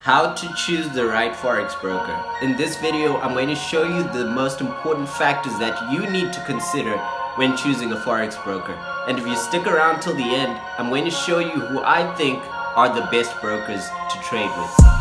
How to choose the right Forex broker. In this video, I'm going to show you the most important factors that you need to consider when choosing a Forex broker. And if you stick around till the end, I'm going to show you who I think are the best brokers to trade with.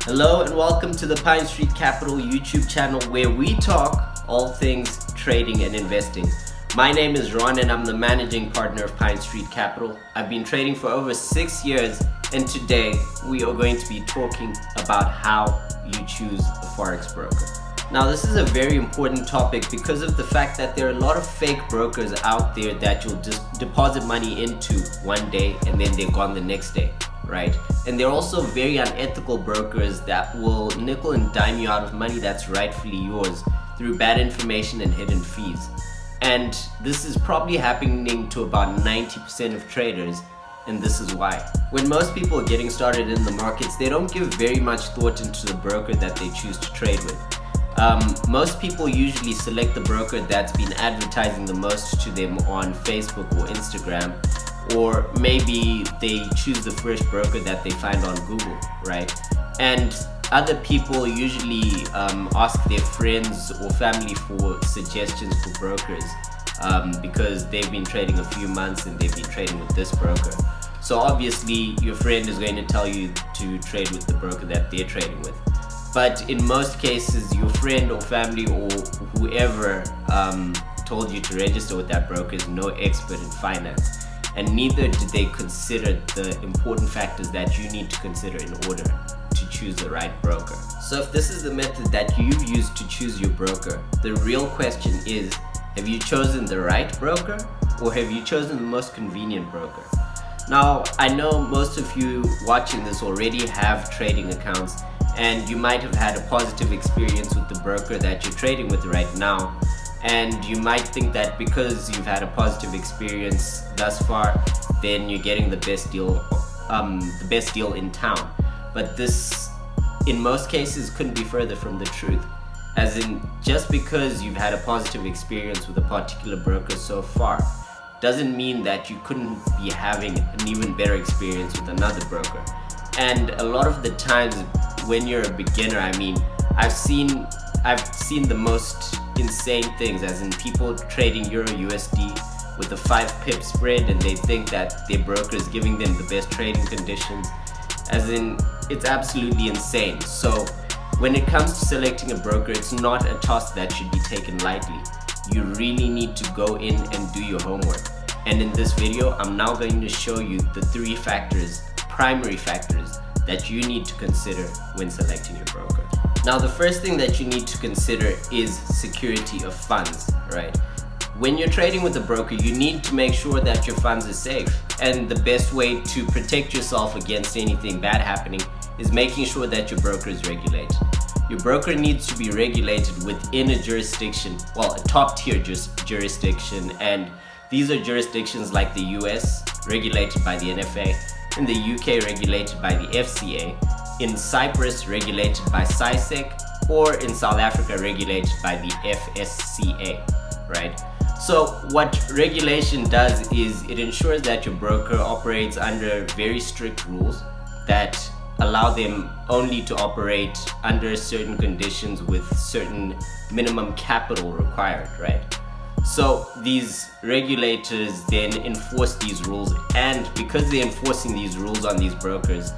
Hello and welcome to the Pine Street Capital YouTube channel where we talk all things trading and investing. My name is Ron and I'm the managing partner of Pine Street Capital. I've been trading for over 6 years and today we are going to be talking about how you choose a Forex broker. Now this is a very important topic because of the fact that there are a lot of fake brokers out there that you'll just deposit money into one day and then they're gone the next day. Right? And they're also very unethical brokers that will nickel and dime you out of money that's rightfully yours through bad information and hidden fees. And this is probably happening to about 90% of traders, and this is why. When most people are getting started in the markets, they don't give very much thought into the broker that they choose to trade with. Most people usually select the broker that's been advertising the most to them on Facebook or Instagram, or maybe they choose the first broker that they find on Google, right? And other people usually ask their friends or family for suggestions for brokers because they've been trading a few months and they've been trading with this broker. So obviously your friend is going to tell you to trade with the broker that they're trading with. But in most cases, your friend or family or whoever told you to register with that broker is no expert in finance. And neither did they consider the important factors that you need to consider in order to choose the right broker. So if this is the method that you've used to choose your broker, the real question is, have you chosen the right broker or have you chosen the most convenient broker? Now, I know most of you watching this already have trading accounts and you might have had a positive experience with the broker that you're trading with right now. And you might think that because you've had a positive experience thus far, then you're getting the best deal in town. But this, in most cases, couldn't be further from the truth. As in, just because you've had a positive experience with a particular broker so far, doesn't mean that you couldn't be having an even better experience with another broker. And a lot of the times when you're a beginner, I've seen the most insane things, as in people trading Euro USD with a 5 pip spread and they think that their broker is giving them the best trading conditions, as in it's absolutely insane. So when it comes to selecting a broker, it's not a task that should be taken lightly. You really need to go in and do your homework. And in this video, I'm now going to show you the 3 primary factors that you need to consider when selecting your broker. Now, the first thing that you need to consider is security of funds, right? When you're trading with a broker, you need to make sure that your funds are safe. And the best way to protect yourself against anything bad happening is making sure that your broker is regulated. Your broker needs to be regulated within a jurisdiction, well, a top tier jurisdiction. And these are jurisdictions like the US, regulated by the NFA, in the UK, regulated by the FCA, in Cyprus, regulated by SISEC, or in South Africa, regulated by the FSCA, right? So what regulation does is it ensures that your broker operates under very strict rules that allow them only to operate under certain conditions with certain minimum capital required, right? So these regulators then enforce these rules, and because they're enforcing these rules on these brokers,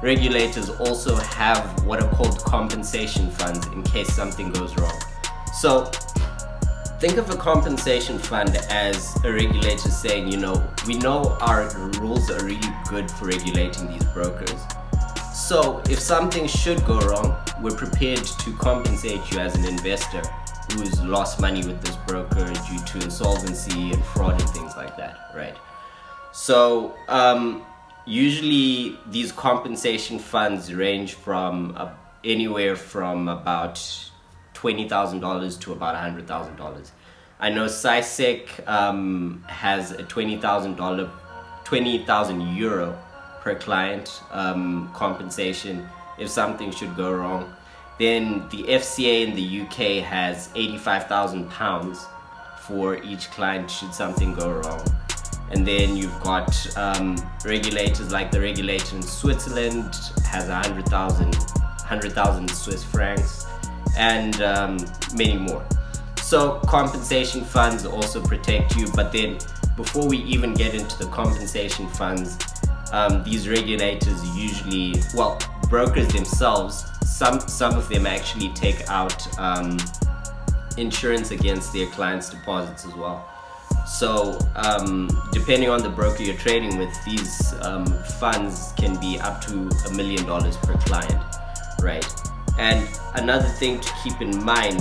regulators also have what are called compensation funds in case something goes wrong. So think of a compensation fund as a regulator saying, we know our rules are really good for regulating these brokers. So if something should go wrong, we're prepared to compensate you as an investor who's lost money with this broker due to insolvency and fraud and things like that, right? So usually these compensation funds range from anywhere from about $20,000 to about $100,000. I know SISEC has a $20,000 €20,000 per client compensation if something should go wrong. Then the FCA in the UK has £85,000 for each client should something go wrong. And then you've got regulators, like the regulator in Switzerland has 100,000 Swiss francs, and many more. So compensation funds also protect you, but then before we even get into the compensation funds, these regulators usually, well, brokers themselves, some of them actually take out insurance against their clients' deposits as well. So depending on the broker you're trading with, these funds can be up to $1 million per client, right? And another thing to keep in mind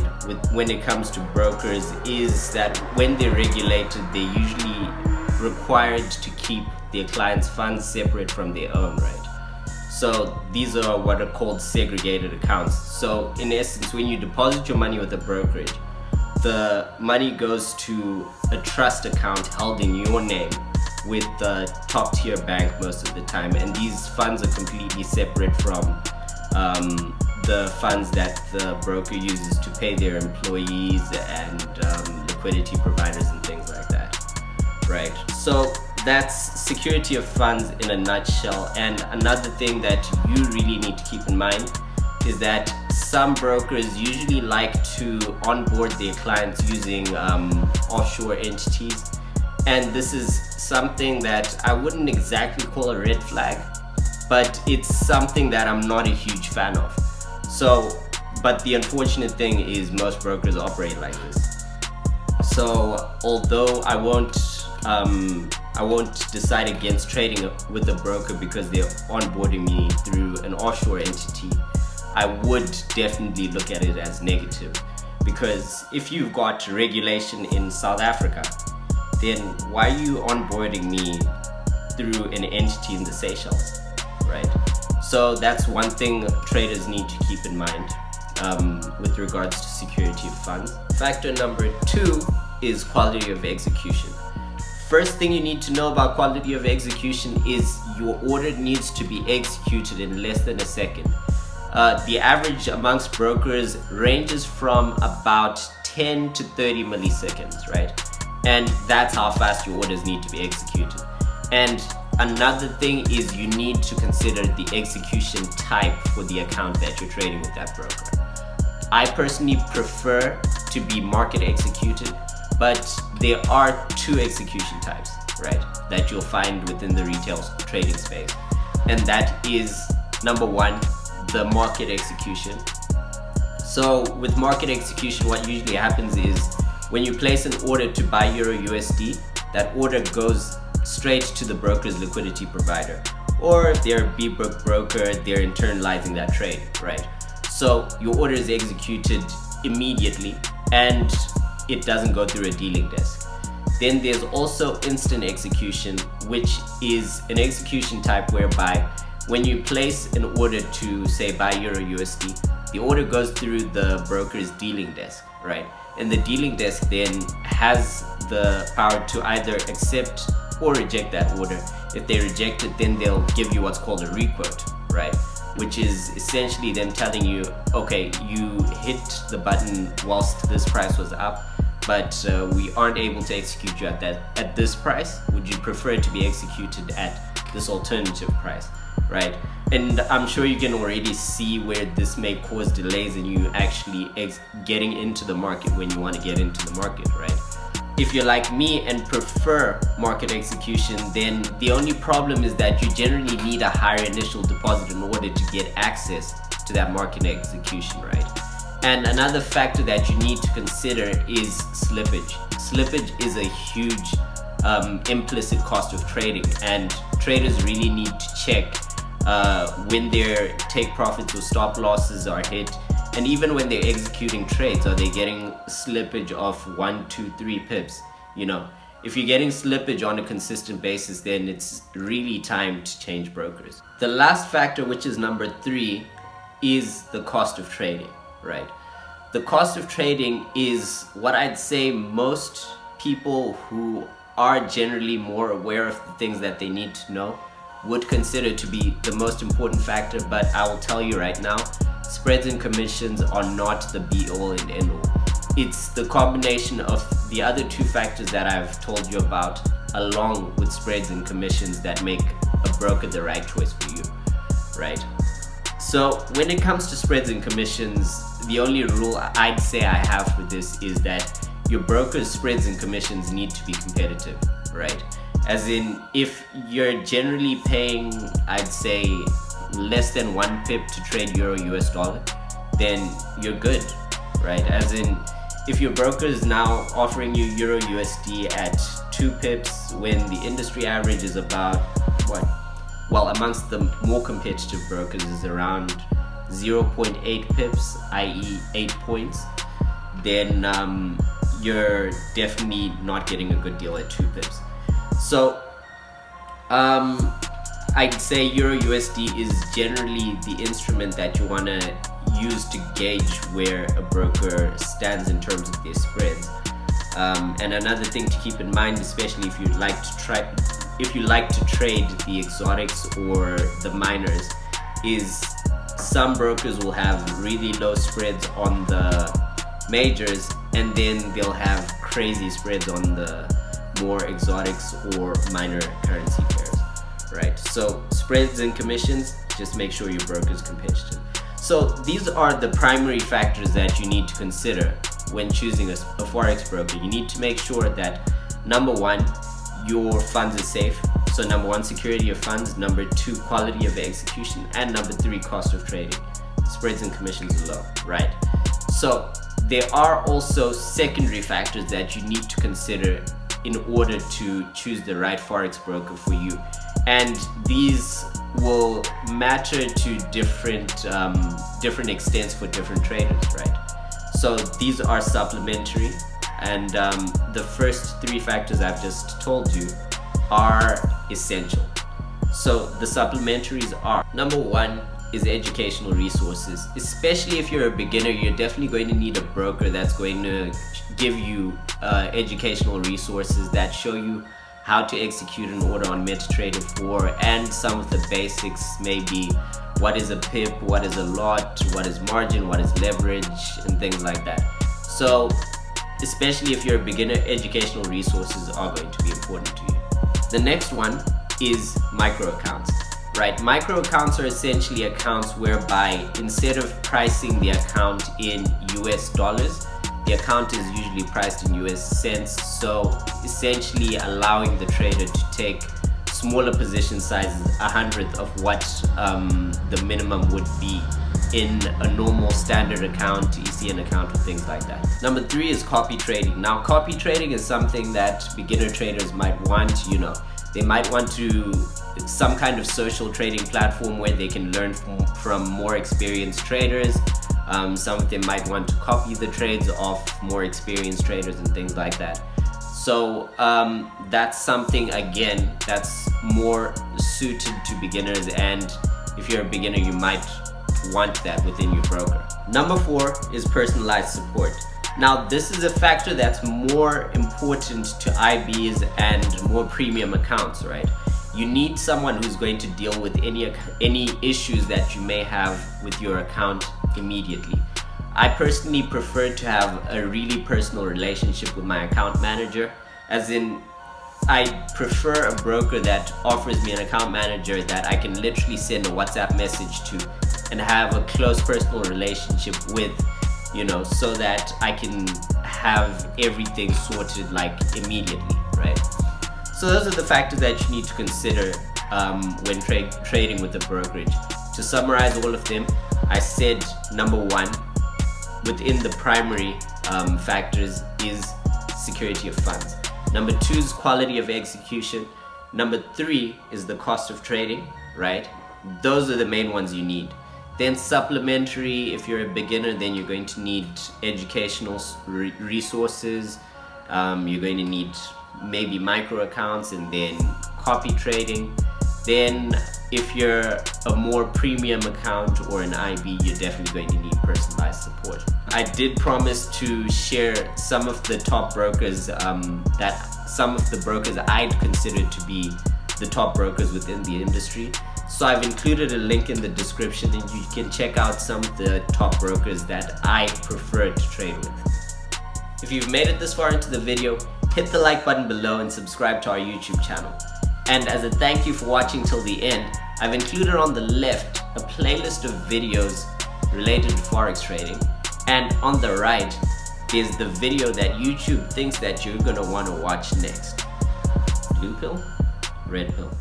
when it comes to brokers is that when they're regulated, they're usually required to keep their clients' funds separate from their own, right? So these are what are called segregated accounts. So in essence, when you deposit your money with a brokerage, the money goes to a trust account held in your name with the top tier bank most of the time, and these funds are completely separate from the funds that the broker uses to pay their employees and liquidity providers and things like that, right? So that's security of funds in a nutshell. And another thing that you really need to keep in mind is that some brokers usually like to onboard their clients using offshore entities, and this is something that I wouldn't exactly call a red flag, but it's something that I'm not a huge fan of. So, but the unfortunate thing is most brokers operate like this. So although I won't decide against trading with a broker because they're onboarding me through an offshore entity, I would definitely look at it as negative, because if you've got regulation in South Africa, then why are you onboarding me through an entity in the Seychelles, right? So that's one thing traders need to keep in mind with regards to security of funds. Factor number 2 is quality of execution. First thing you need to know about quality of execution is your order needs to be executed in less than a second. The average amongst brokers ranges from about 10 to 30 milliseconds, right? And that's how fast your orders need to be executed. And another thing is you need to consider the execution type for the account that you're trading with that broker. I personally prefer to be market executed, but there are 2 execution types, right, that you'll find within the retail trading space. And that is, number 1, the market execution. So with market execution, what usually happens is when you place an order to buy Euro USD, that order goes straight to the broker's liquidity provider, or if they're a B-book broker, they're internalizing that trade, right? So your order is executed immediately and it doesn't go through a dealing desk. Then there's also instant execution, which is an execution type whereby when you place an order to, say, buy Euro USD, the order goes through the broker's dealing desk, right? And the dealing desk then has the power to either accept or reject that order. If they reject it, then they'll give you what's called a requote, right? Which is essentially them telling you, okay, you hit the button whilst this price was up, but we aren't able to execute you at this price. Would you prefer it to be executed at this alternative price, right? And I'm sure you can already see where this may cause delays in you actually getting into the market when you want to get into the market, right? If you're like me and prefer market execution, then the only problem is that you generally need a higher initial deposit in order to get access to that market execution, right? And another factor that you need to consider is slippage. Slippage is a huge implicit cost of trading, and traders really need to check when their take profits or stop losses are hit, and even when they're executing trades, are they getting slippage of 1, 2, 3 pips? You know, if you're getting slippage on a consistent basis, then it's really time to change brokers. The last factor, which is number 3, is the cost of trading, right? The cost of trading is what I'd say most people who are generally more aware of the things that they need to know would consider to be the most important factor, but I will tell you right now, spreads and commissions are not the be-all and end-all. It's the combination of the other two factors that I've told you about, along with spreads and commissions, that make a broker the right choice for you, right? So when it comes to spreads and commissions, the only rule I'd say I have for this is that your broker's spreads and commissions need to be competitive, right? As in, if you're generally paying, I'd say, less than 1 pip to trade Euro US dollar, then you're good, right? As in, if your broker is now offering you Euro USD at 2 pips when the industry average is about, well, amongst the more competitive brokers is around 0.8 pips, i.e. 8 points, then you're definitely not getting a good deal at 2 pips. So I'd say Euro USD is generally the instrument that you want to use to gauge where a broker stands in terms of their spreads. And another thing to keep in mind, especially if you like to trade the exotics or the minors, is some brokers will have really low spreads on the majors, and then they'll have crazy spreads on the more exotics or minor currency pairs, right? So spreads and commissions, just make sure your broker is competitive. So these are the primary factors that you need to consider when choosing a Forex broker. You need to make sure that, number one, your funds are safe. So number one, security of funds. Number two, quality of execution. And number three, cost of trading. Spreads and commissions are low, right? So there are also secondary factors that you need to consider in order to choose the right Forex broker for you. And these will matter to different extents for different traders, right? So these are supplementary, and the first three factors I've just told you are essential. So the supplementaries are, number one is educational resources. Especially if you're a beginner, you're definitely going to need a broker that's going to give you educational resources that show you how to execute an order on MetaTrader 4 and some of the basics, maybe what is a pip, what is a lot, what is margin, what is leverage, and things like that. So especially if you're a beginner, educational resources are going to be important to you. The next one is micro accounts, right? Micro accounts are essentially accounts whereby instead of pricing the account in US dollars, the account is usually priced in US cents, so essentially allowing the trader to take smaller position sizes, 100th of what the minimum would be in a normal standard account, ECN account, or things like that. Number three is copy trading. Now, copy trading is something that beginner traders might want. They might want to some kind of social trading platform where they can learn from more experienced traders. Some of them might want to copy the trades of more experienced traders and things like that. So that's something, again, that's more suited to beginners, and if you're a beginner, you might want that within your broker. Number four is personalized support. Now, this is a factor that's more important to IBs and more premium accounts, right? You need someone who's going to deal with any issues that you may have with your account immediately. I personally prefer to have a really personal relationship with my account manager, as in I prefer a broker that offers me an account manager that I can literally send a WhatsApp message to and have a close personal relationship with, so that I can have everything sorted like immediately, right? So those are the factors that you need to consider when trading with a brokerage. To summarize all of them, I said number one within the primary factors is security of funds. Number two is quality of execution. Number three is the cost of trading, right? Those are the main ones you need. Then supplementary, if you're a beginner, then you're going to need educational resources. You're going to need maybe micro accounts and then copy trading. Then if you're a more premium account or an IB, you're definitely going to need personalized support. I did promise to share some of the top brokers some of the brokers I'd consider to be the top brokers within the industry. So I've included a link in the description and you can check out some of the top brokers that I prefer to trade with. If you've made it this far into the video, hit the like button below and subscribe to our YouTube channel. And as a thank you for watching till the end, I've included on the left a playlist of videos related to Forex trading. And on the right is the video that YouTube thinks that you're gonna wanna watch next. Blue pill, red pill.